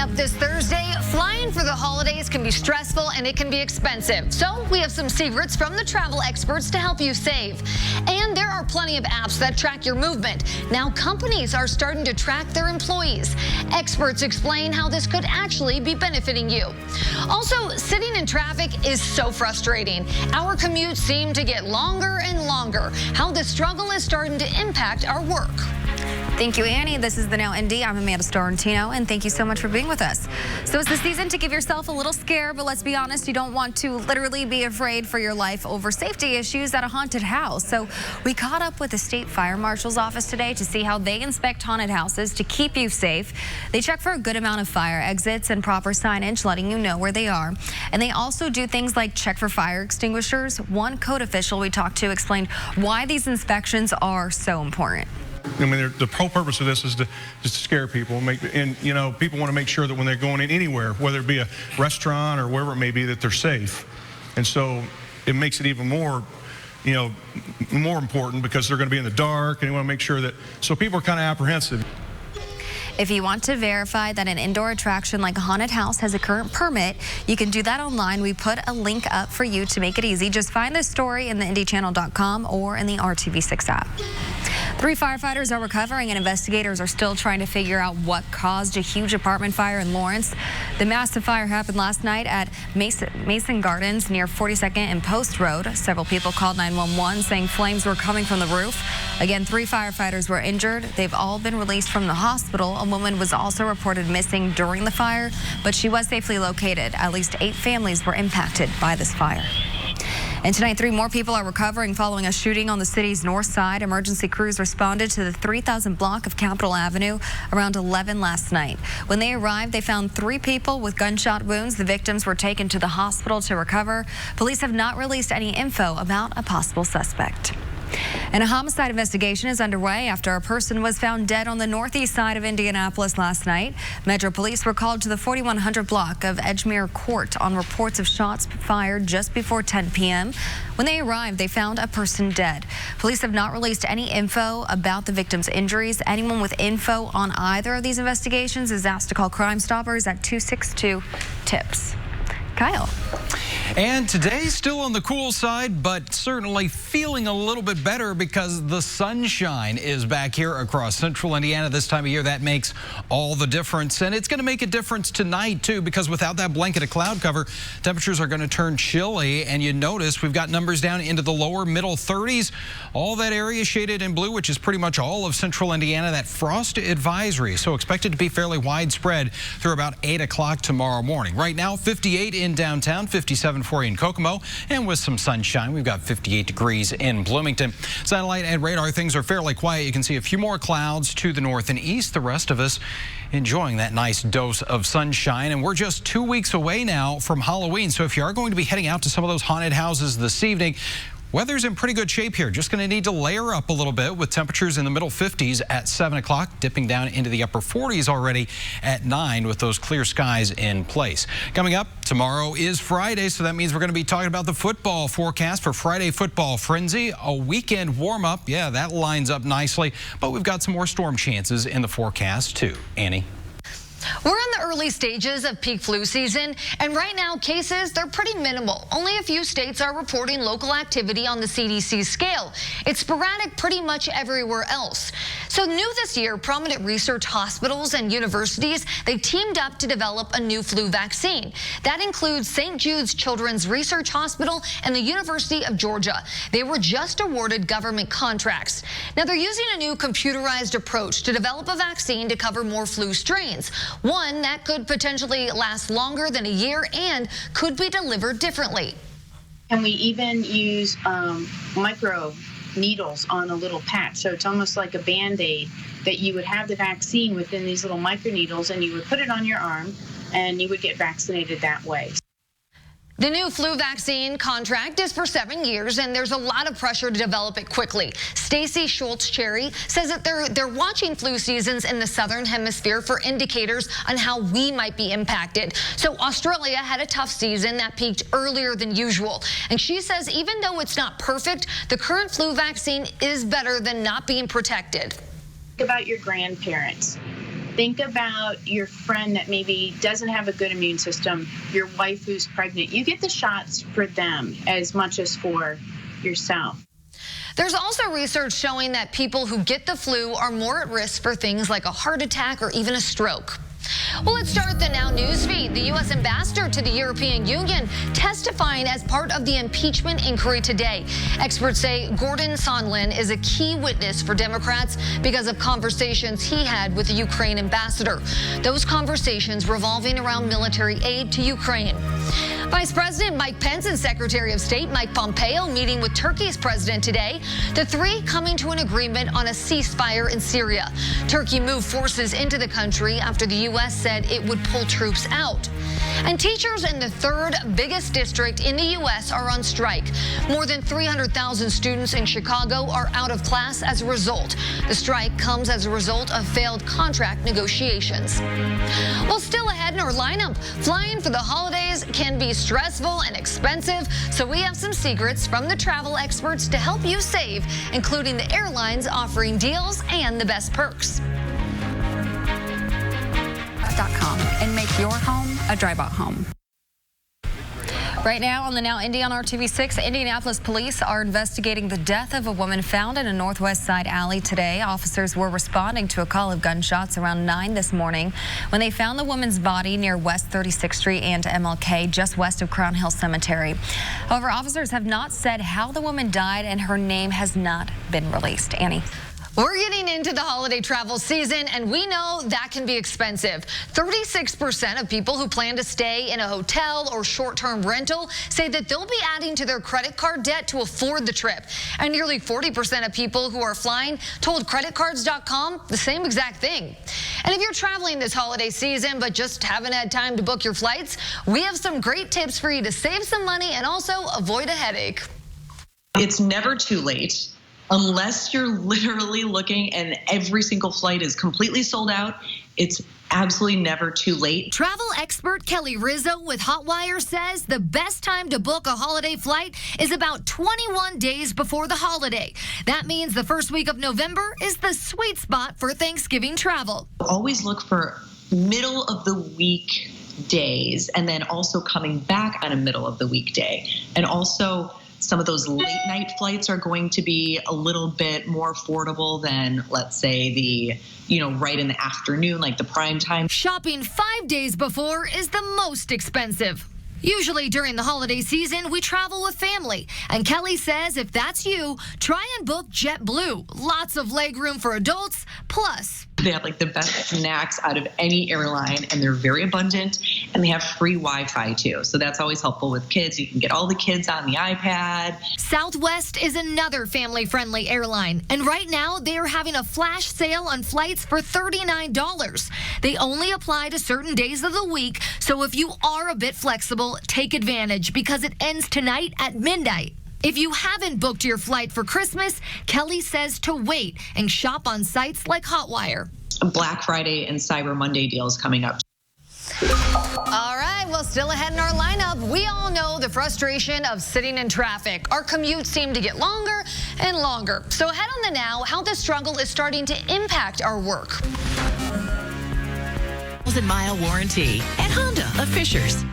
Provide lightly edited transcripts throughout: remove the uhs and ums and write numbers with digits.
up this Thursday, flying for the holidays can be stressful and it can be expensive. So we have some secrets from the travel experts to help you save. And there are plenty of apps that track your movement. Now companies are starting to track their employees. Experts explain how this could actually be benefiting you. Also, sitting in traffic is so frustrating. Our commutes seem to get longer and longer. How the struggle is starting to impact our work. Thank you, Annie. This is the Now Indy. I'm Amanda Storantino, and thank you so much for being with us. So it's the season to give yourself a little scare, but let's be honest, you don't want to literally be afraid for your life over safety issues at a haunted house. So we caught up with the State Fire Marshal's office today to see how they inspect haunted houses to keep you safe. They check for a good amount of fire exits and proper signage, letting you know where they are. And they also do things like check for fire extinguishers. One code official we talked to explained why these inspections are so important. I mean, the whole purpose of this is to scare people, and you know, people want to make sure that when they're going in anywhere, whether it be a restaurant or wherever it may be, that they're safe. And so it makes it even more, you know, more important because they're going to be in the dark, and you want to make sure that, so people are kind of apprehensive. If you want to verify that an indoor attraction like a haunted house has a current permit, you can do that online. We put a link up for you to make it easy. Just find this story in the IndyChannel.com or in the RTV6 app. 3 firefighters are recovering, and investigators are still trying to figure out what caused a huge apartment fire in Lawrence. The massive fire happened last night at Mason Gardens near 42nd and Post Road. Several people called 911 saying flames were coming from the roof. Again, 3 firefighters were injured. They've all been released from the hospital. A woman was also reported missing during the fire, but she was safely located. At least 8 families were impacted by this fire. And tonight, 3 more people are recovering following a shooting on the city's north side. Emergency crews responded to the 3000 block of Capitol Avenue around 11 last night. When they arrived, they found 3 people with gunshot wounds. The victims were taken to the hospital to recover. Police have not released any info about a possible suspect. And a homicide investigation is underway after a person was found dead on the northeast side of Indianapolis last night. Metro Police were called to the 4100 block of Edgemere Court on reports of shots fired just before 10 p.m. When they arrived, they found a person dead. Police have not released any info about the victim's injuries. Anyone with info on either of these investigations is asked to call Crime Stoppers at 262-TIPS. Kyle. And today, still on the cool side, but certainly feeling a little bit better because the sunshine is back here across central Indiana this time of year. That makes all the difference. And it's going to make a difference tonight, too, because without that blanket of cloud cover, temperatures are going to turn chilly. And you notice we've got numbers down into the lower middle 30s. All that area shaded in blue, which is pretty much all of central Indiana, that frost advisory. So expected to be fairly widespread through about 8 o'clock tomorrow morning. Right now, 58 in downtown, 57 for you in Kokomo, and with some sunshine, we've got 58 degrees in Bloomington. Satellite and radar, things are fairly quiet. You can see a few more clouds to the north and east. The rest of us enjoying that nice dose of sunshine, and we're just 2 weeks away now from Halloween. So if you are going to be heading out to some of those haunted houses this evening, weather's in pretty good shape here. Just going to need to layer up a little bit with temperatures in the middle 50s at 7 o'clock, dipping down into the upper 40s already at 9 with those clear skies in place. Coming up, tomorrow is Friday, so that means we're going to be talking about the football forecast for Friday Football Frenzy. A weekend warm-up, yeah, that lines up nicely, but we've got some more storm chances in the forecast too. Annie? We're in the early stages of peak flu season, and right now cases, they're pretty minimal. Only a few states are reporting local activity on the CDC scale. It's sporadic pretty much everywhere else. So new this year, prominent research hospitals and universities, they teamed up to develop a new flu vaccine. That includes St. Jude's Children's Research Hospital and the University of Georgia. They were just awarded government contracts. Now they're using a new computerized approach to develop a vaccine to cover more flu strains. One that could potentially last longer than a year and could be delivered differently. And we even use micro needles on a little patch. So it's almost like a Band-Aid that you would have the vaccine within these little micro needles, and you would put it on your arm and you would get vaccinated that way. The new flu vaccine contract is for 7 years, and there's a lot of pressure to develop it quickly. Stacy Schultz-Cherry says that they're watching flu seasons in the southern hemisphere for indicators on how we might be impacted. So Australia had a tough season that peaked earlier than usual. And she says even though it's not perfect, the current flu vaccine is better than not being protected. Think about your grandparents. Think about your friend that maybe doesn't have a good immune system, your wife who's pregnant. You get the shots for them as much as for yourself. There's also research showing that people who get the flu are more at risk for things like a heart attack or even a stroke. Well, let's start the Now News feed. The U.S. ambassador to the European Union testifying as part of the impeachment inquiry today. Experts say Gordon Sondland is a key witness for Democrats because of conversations he had with the Ukraine ambassador. Those conversations revolving around military aid to Ukraine. Vice President Mike Pence and Secretary of State Mike Pompeo meeting with Turkey's president today. The three coming to an agreement on a ceasefire in Syria. Turkey moved forces into the country after the U.S. said it would pull troops out. And teachers in the third biggest district in the U.S. are on strike. More than 300,000 students in Chicago are out of class as a result. The strike comes as a result of failed contract negotiations. Well, still ahead in our lineup, flying for the holidays can be stressful and expensive, so we have some secrets from the travel experts to help you save, including the airlines offering deals and the best perks. And make your home a drive-out home. Right now on the Now Indy on RTV6, Indianapolis police are investigating the death of a woman found in a Northwest Side alley today. Officers were responding to a call of gunshots around 9 this morning when they found the woman's body near West 36th Street and MLK, just west of Crown Hill Cemetery. However, officers have not said how the woman died, and her name has not been released. Annie. We're getting into the holiday travel season, and we know that can be expensive. 36% of people who plan to stay in a hotel or short-term rental say that they'll be adding to their credit card debt to afford the trip. And nearly 40% of people who are flying told creditcards.com the same exact thing. And if you're traveling this holiday season but just haven't had time to book your flights, we have some great tips for you to save some money and also avoid a headache. It's never too late. Unless you're literally looking and every single flight is completely sold out, it's absolutely never too late. Travel expert Kelly Rizzo with Hotwire says the best time to book a holiday flight is about 21 days before the holiday. That means the first week of November is the sweet spot for Thanksgiving travel. Always look for middle of the week days, and then also coming back on a middle of the weekday. And also, some of those late night flights are going to be a little bit more affordable than, let's say, right in the afternoon, like the prime time. Shopping 5 days before is the most expensive. Usually during the holiday season, we travel with family. And Kelly says if that's you, try and book JetBlue. Lots of legroom for adults, plus they have like the best snacks out of any airline, and they're very abundant, and they have free Wi-Fi too. So that's always helpful with kids. You can get all the kids on the iPad. Southwest is another family-friendly airline, and right now they are having a flash sale on flights for $39. They only apply to certain days of the week, so if you are a bit flexible, take advantage because it ends tonight at midnight. If you haven't booked your flight for Christmas, Kelly says to wait and shop on sites like Hotwire. Black Friday and Cyber Monday deals coming up. All right, well, still ahead in our lineup, we all know the frustration of sitting in traffic. Our commutes seem to get longer and longer. So ahead on the Now, how the struggle is starting to impact our work. 1,000-mile warranty at Honda of Fishers.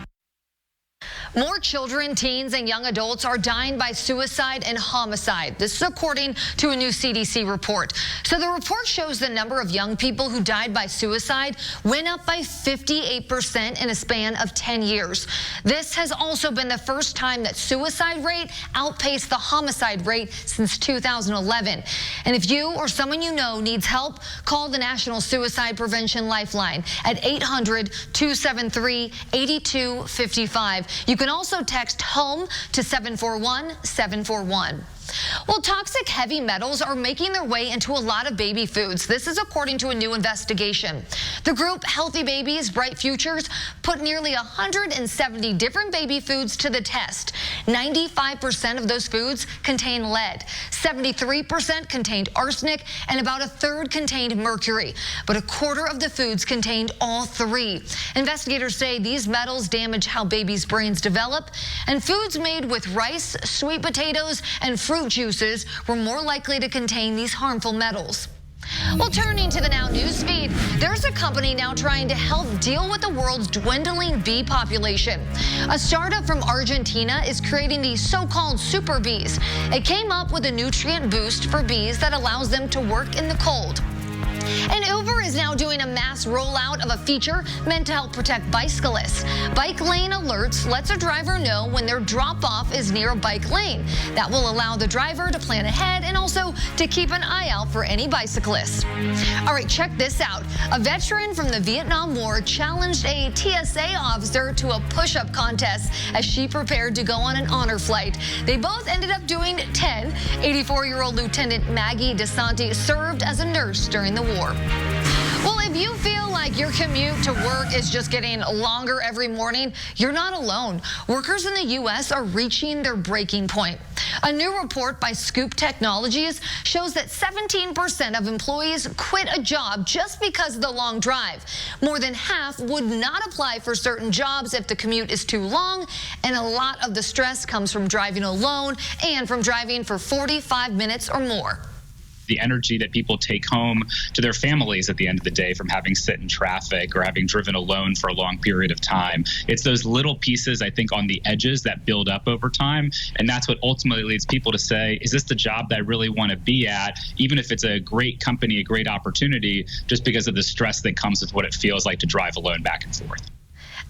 More children, teens, and young adults are dying by suicide and homicide. This is according to a new CDC report. So the report shows the number of young people who died by suicide went up by 58% in a span of 10 years. This has also been the first time that suicide rate outpaced the homicide rate since 2011. And if you or someone you know needs help, call the National Suicide Prevention Lifeline at 800-273-8255. You can also text HOME to 741-741. Well, toxic heavy metals are making their way into a lot of baby foods. This is according to a new investigation. The group Healthy Babies, Bright Futures put nearly 170 different baby foods to the test. 95% of those foods contain lead, 73% contained arsenic, and about a third contained mercury. But a quarter of the foods contained all three. Investigators say these metals damage how babies' brains develop, and foods made with rice, sweet potatoes, and fruit juices were more likely to contain these harmful metals. Well, turning to the Now News feed, there's a company now trying to help deal with the world's dwindling bee population. A startup from Argentina is creating these so-called super bees. It came up with a nutrient boost for bees that allows them to work in the cold. And Uber is now doing a mass rollout of a feature meant to help protect bicyclists. Bike lane alerts lets a driver know when their drop-off is near a bike lane. That will allow the driver to plan ahead and also to keep an eye out for any bicyclists. All right, check this out. A veteran from the Vietnam War challenged a TSA officer to a push-up contest as she prepared to go on an honor flight. They both ended up doing 10. 84-year-old Lieutenant Maggie DeSanti served as a nurse during the war. Well, if you feel like your commute to work is just getting longer every morning, you're not alone. Workers in the U.S. are reaching their breaking point. A new report by Scoop Technologies shows that 17% of employees quit a job just because of the long drive. More than half would not apply for certain jobs if the commute is too long, and a lot of the stress comes from driving alone and from driving for 45 minutes or more. The energy that people take home to their families at the end of the day from having sit in traffic or having driven alone for a long period of time. It's those little pieces, I think, on the edges that build up over time. And that's what ultimately leads people to say, is this the job that I really want to be at, even if it's a great company, a great opportunity, just because of the stress that comes with what it feels like to drive alone back and forth.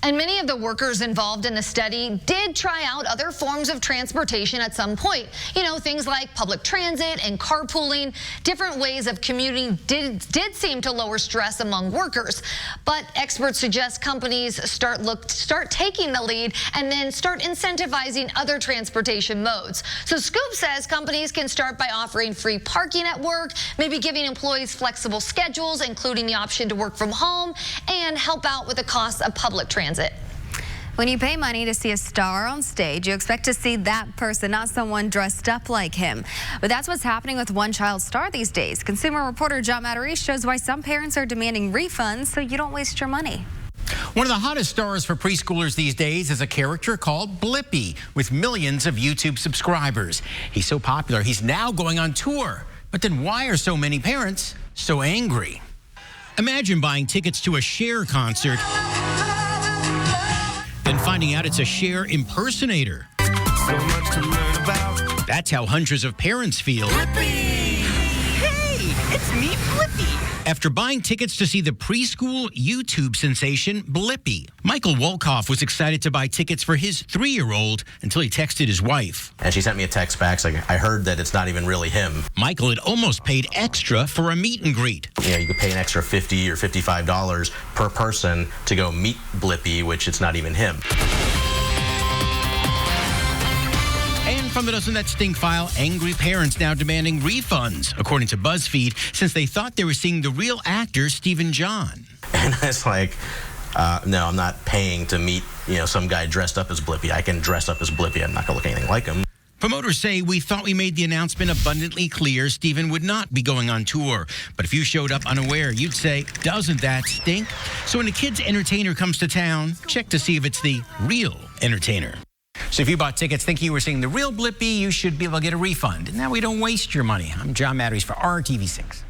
And many of the workers involved in the study did try out other forms of transportation at some point. You know, things like public transit and carpooling. Different ways of commuting did seem to lower stress among workers. But experts suggest companies start taking the lead and then start incentivizing other transportation modes. So Scoop says companies can start by offering free parking at work, maybe giving employees flexible schedules, including the option to work from home, and help out with the cost of public transit. When you pay money to see a star on stage, you expect to see that person, not someone dressed up like him. But that's what's happening with one child star these days. Consumer reporter John Matarese shows why some parents are demanding refunds so you don't waste your money. One of the hottest stars for preschoolers these days is a character called Blippi, with millions of YouTube subscribers. He's so popular, he's now going on tour. But then why are so many parents so angry? Imagine buying tickets to a Cher concert, then finding out it's a Cher impersonator. So much to learn about. That's how hundreds of parents feel. Blippi! Hey, it's me, Blippi. After buying tickets to see the preschool YouTube sensation Blippi, Michael Wolkoff was excited to buy tickets for his 3-year-old until he texted his wife. And she sent me a text back saying, I heard that it's not even really him. Michael had almost paid extra for a meet and greet. You know, you could pay an extra $50 or $55 per person to go meet Blippi, which it's not even him. And from the Doesn't That Stink file, angry parents now demanding refunds, according to BuzzFeed, since they thought they were seeing the real actor, Stephen John. And it's like, no, I'm not paying to meet, some guy dressed up as Blippi. I can dress up as Blippi. I'm not going to look anything like him. Promoters say, we thought we made the announcement abundantly clear Stephen would not be going on tour. But if you showed up unaware, you'd say, doesn't that stink? So when a kid's entertainer comes to town, check to see if it's the real entertainer. So if you bought tickets thinking you were seeing the real Blippi, you should be able to get a refund. And that way you don't waste your money. I'm John Matarese for RTV6.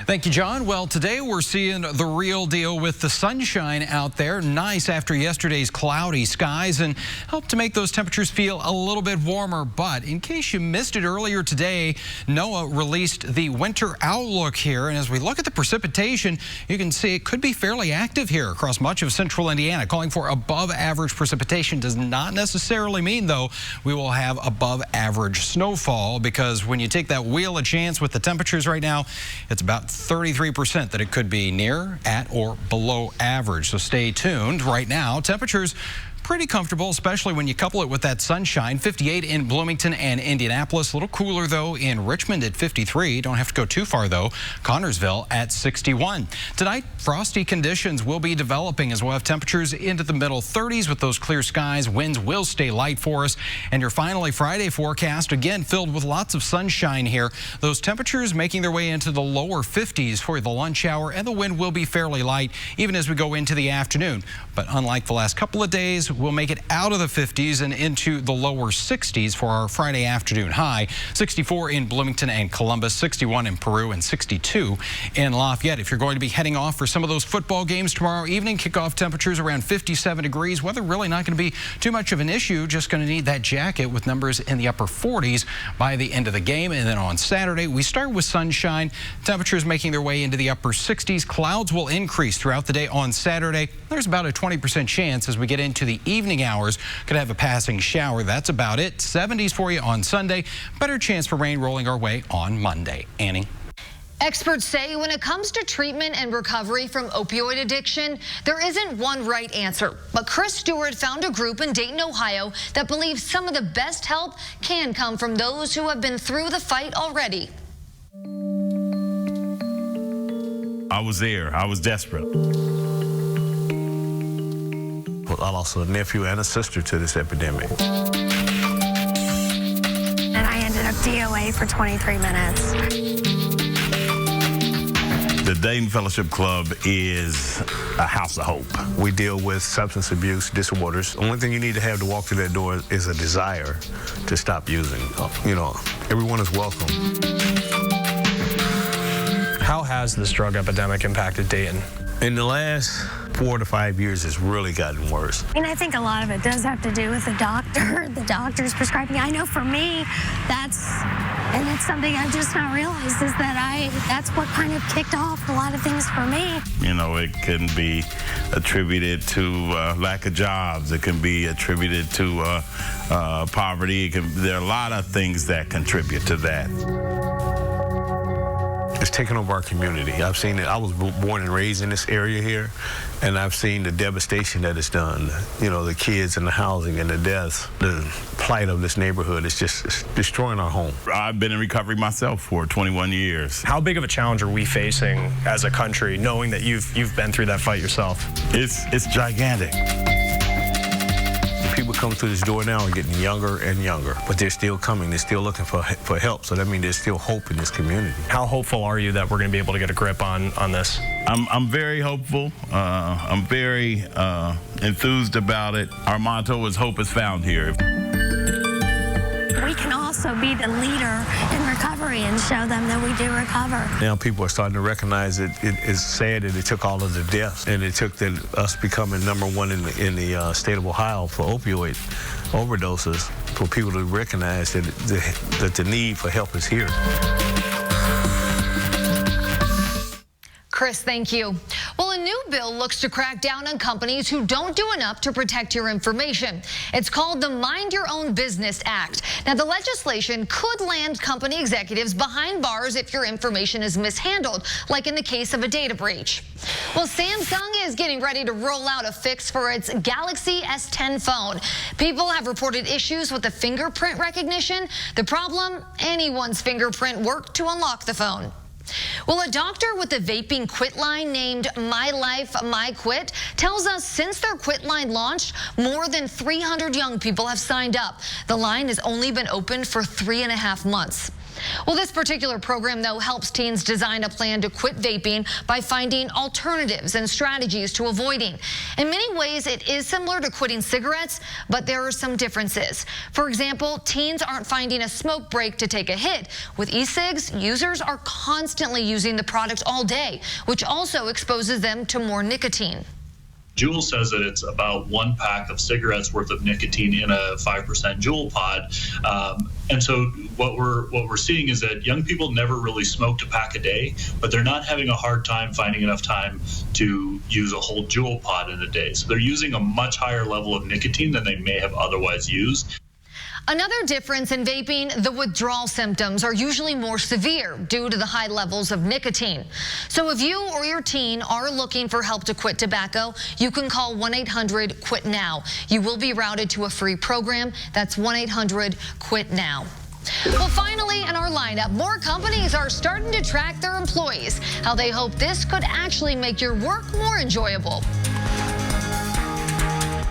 Thank you, John. Well, today we're seeing the real deal with the sunshine out there. Nice after yesterday's cloudy skies and helped to make those temperatures feel a little bit warmer. But in case you missed it earlier today, NOAA released the winter outlook here. And as we look at the precipitation, you can see it could be fairly active here across much of central Indiana. Calling for above average precipitation does not necessarily mean, though, we will have above average snowfall, because when you take that wheel of chance with the temperatures right now, it's about 33% that it could be near, at, or below average. So stay tuned. Right now, temperatures pretty comfortable, especially when you couple it with that sunshine. 58 in Bloomington and Indianapolis. A little cooler, though, in Richmond at 53. Don't have to go too far, though. Connorsville at 61. Tonight, frosty conditions will be developing as we'll have temperatures into the middle 30s with those clear skies. Winds will stay light for us. And your finally Friday forecast, again, filled with lots of sunshine here. Those temperatures making their way into the lower 50s for the lunch hour, and the wind will be fairly light even as we go into the afternoon. But unlike the last couple of days, We'll make it out of the 50s and into the lower 60s for our Friday afternoon high. 64 in Bloomington and Columbus, 61 in Peru, and 62 in Lafayette. If you're going to be heading off for some of those football games tomorrow evening, kickoff temperatures around 57 degrees. Weather really not going to be too much of an issue. Just going to need that jacket with numbers in the upper 40s by the end of the game. And then on Saturday, we start with sunshine. Temperatures making their way into the upper 60s. Clouds will increase throughout the day on Saturday. There's about a 20% chance as we get into the evening hours. Could have a passing shower. That's about it. 70s for you on Sunday. Better chance for rain rolling our way on Monday. Annie. Experts say when it comes to treatment and recovery from opioid addiction, there isn't one right answer. But Chris Stewart found a group in Dayton, Ohio that believes some of the best help can come from those who have been through the fight already. I was there. I was desperate. Well, I lost a nephew and a sister to this epidemic. And I ended up DOA for 23 minutes. The Dayton Fellowship Club is a house of hope. We deal with substance abuse disorders. The only thing you need to have to walk through that door is a desire to stop using. You know, everyone is welcome. How has this drug epidemic impacted Dayton? In the last 4 to 5 years, it's really gotten worse. And I think a lot of it does have to do with the doctor's prescribing. I know for me, and it's something I've just not realized, is that that's what kind of kicked off a lot of things for me. You know, it can be attributed to lack of jobs. It can be attributed to poverty. There are a lot of things that contribute to that. It's taken over our community. I've seen it. I was born and raised in this area here, and I've seen the devastation that it's done. You know, the kids and the housing and the deaths. The plight of this neighborhood is just destroying our home. I've been in recovery myself for 21 years. How big of a challenge are we facing as a country, knowing that you've been through that fight yourself? It's gigantic. People come through this door now are getting younger and younger, but they're still coming. They're still looking for help, so that means there's still hope in this community. How hopeful are you that we're going to be able to get a grip on this? I'm very hopeful. I'm very enthused about it. Our motto is hope is found here. We can also be the leader in recovery and show them that we do recover. Now people are starting to recognize it is sad that it took all of the deaths, and it took us becoming #1 in the state of Ohio for opioid overdoses for people to recognize that the need for help is here. Chris, thank you. Well, a new bill looks to crack down on companies who don't do enough to protect your information. It's called the Mind Your Own Business Act. Now, the legislation could land company executives behind bars if your information is mishandled, like in the case of a data breach. Well, Samsung is getting ready to roll out a fix for its Galaxy S10 phone. People have reported issues with the fingerprint recognition. The problem, anyone's fingerprint worked to unlock the phone. Well, a doctor with a vaping quit line named My Life, My Quit tells us since their quit line launched, more than 300 young people have signed up. The line has only been open for 3.5 months. Well, this particular program, though, helps teens design a plan to quit vaping by finding alternatives and strategies to avoiding. In many ways, it is similar to quitting cigarettes, but there are some differences. For example, teens aren't finding a smoke break to take a hit. With e-cigs, users are constantly using the product all day, which also exposes them to more nicotine. Juul says that it's about 1 pack of cigarettes worth of nicotine in a 5% Juul pod. And so what we're seeing is that young people never really smoked a pack a day, but they're not having a hard time finding enough time to use a whole Juul pod in a day. So they're using a much higher level of nicotine than they may have otherwise used. Another difference in vaping, the withdrawal symptoms are usually more severe due to the high levels of nicotine. So if you or your teen are looking for help to quit tobacco, you can call 1-800-QUIT-NOW. You will be routed to a free program. That's 1-800-QUIT-NOW. Well, finally, in our lineup, more companies are starting to track their employees, how they hope this could actually make your work more enjoyable.